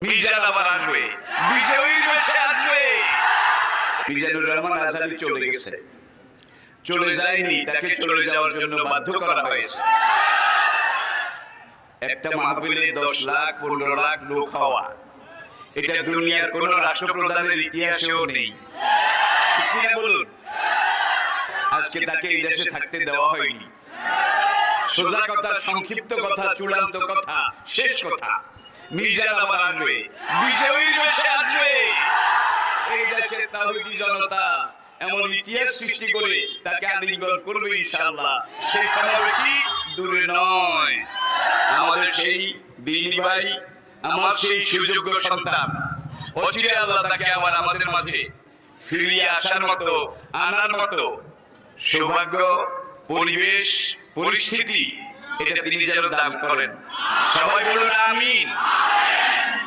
মিজান আবার আসবে, বিজয়ীর বেশে আসবে। মিজানুর রহমান আজাদি চলে গেছে, চলে যায়নি, তাকে চলে যাওয়ার জন্য বাধ্য করা হয়েছে। একটা মাহফিলে 10 লাখ 15 লাখ লোক হওয়া, এটা দুনিয়ার কোন রাষ্ট্রপ্রধানের ইতিহাসেও নেই, ঠিক কিনা বলুন? আজকে তাকে এই দেশে থাকতে দেওয়া হয়নি। সোজা কথা, সংক্ষিপ্ত কথা, চূড়ান্ত কথা, শেষ কথা, মিজান আবার আসবে, বিজয়ীর বেশে আসবে। এই দেশের তাওহীদি জনতা এমন ইতিহাস সৃষ্টি করে তাকে আলিঙ্গন করবে ইনশাআল্লাহ। সেই সমাবেশী দূরে নয়। আমাদের সেই দিনী ভাই, আমার সেই সুযোগ্য সন্তান, অচিরে আল্লাহ তাকে আবার আমাদের মাঝে ফিরিয়ে আসার মতো, আনার মতো সৌভাগ্য, পরিবেশ, পরিস্থিতি এটা তিনি যেন দান করেন। সবাই বলুন আমিন।